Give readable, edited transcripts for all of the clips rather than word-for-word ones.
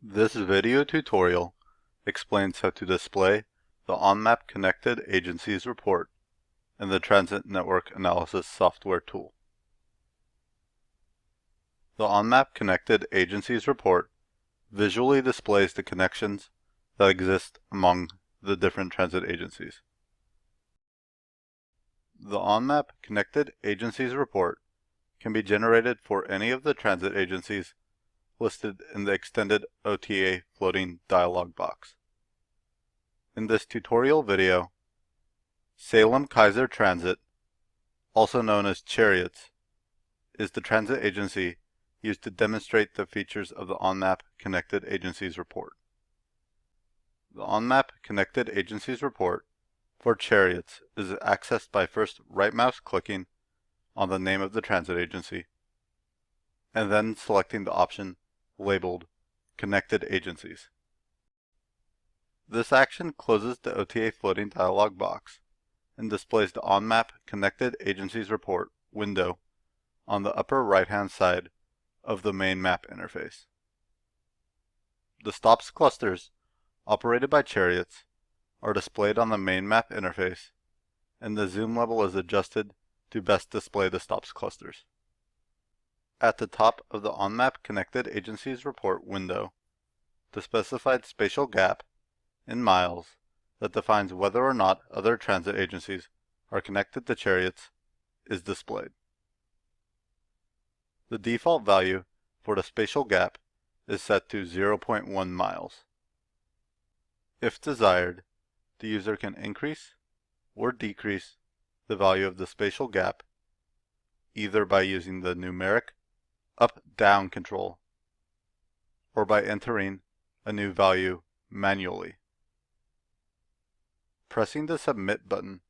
This video tutorial explains how to display the OnMap Connected Agencies report in the Transit Network Analysis software tool. The OnMap Connected Agencies report visually displays the connections that exist among the different transit agencies. The OnMap Connected Agencies report can be generated for any of the transit agencies listed in the extended OTA floating dialog box. In this tutorial video, Salem-Keizer Transit, also known as Chariots, is the transit agency used to demonstrate the features of the OnMap Connected Agencies report. The OnMap Connected Agencies report for Chariots is accessed by first right mouse clicking on the name of the transit agency and then selecting the option labeled Connected Agencies. This action closes the OTA floating dialog box and displays the OnMap Connected Agencies report window on the upper right-hand side of the main map interface. The stops clusters operated by Chariots are displayed on the main map interface, and the zoom level is adjusted to best display the stops clusters. At the top of the OnMap Connected Agencies report window, the specified spatial gap in miles that defines whether or not other transit agencies are connected to Chariots is displayed. The default value for the spatial gap is set to 0.1 miles. If desired, the user can increase or decrease the value of the spatial gap either by using the numeric up-down control or by entering a new value manually. Pressing the Submit button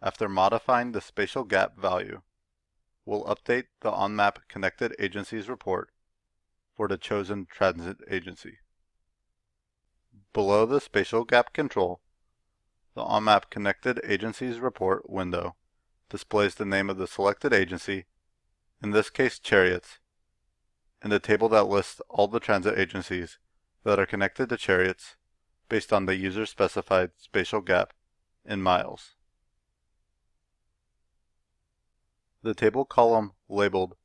after modifying the spatial gap value will update the OnMap Connected Agencies report for the chosen transit agency. Below the spatial gap control, the OnMap Connected Agencies report window displays the name of the selected agency, in this case Chariots, and a table that lists all the transit agencies that are connected to Chariots based on the user-specified spatial gap in miles. The table column labeled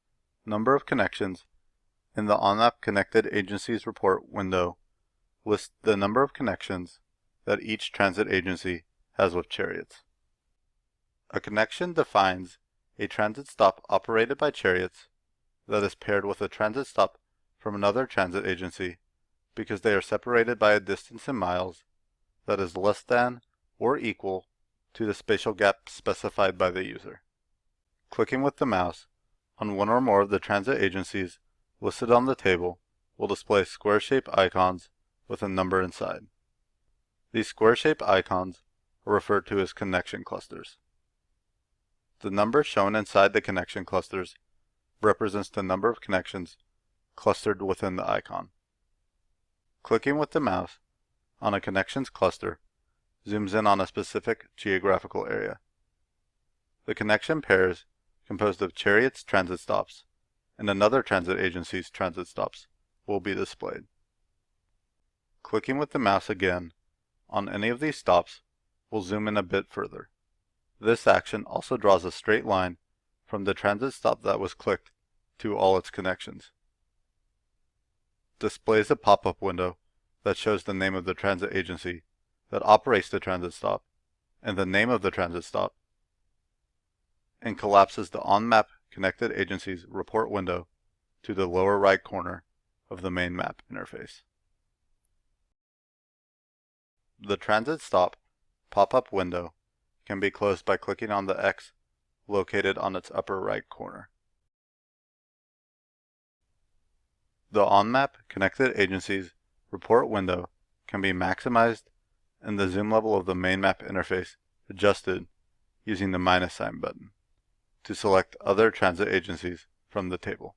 Number of Connections in the OnMap Connected Agencies report window lists the number of connections that each transit agency has with Chariots. A connection defines a transit stop operated by Chariots that is paired with a transit stop from another transit agency because they are separated by a distance in miles that is less than or equal to the spatial gap specified by the user. Clicking with the mouse on one or more of the transit agencies listed on the table will display square-shaped icons with a number inside. These square-shaped icons are referred to as connection clusters. The number shown inside the connection clusters represents the number of connections clustered within the icon. Clicking with the mouse on a connections cluster zooms in on a specific geographical area. The connection pairs composed of Chariots transit stops and another transit agency's transit stops will be displayed. Clicking with the mouse again on any of these stops will zoom in a bit further. This action also draws a straight line from the transit stop that was clicked to all its connections. Displays a pop-up window that shows the name of the transit agency that operates the transit stop and the name of the transit stop, and collapses the OnMap Connected Agencies report window to the lower right corner of the main map interface. The transit stop pop-up window can be closed by clicking on the X located on its upper right corner. The OnMap Connected Agencies report window can be maximized and the zoom level of the main map interface adjusted using the minus sign button to select other transit agencies from the table.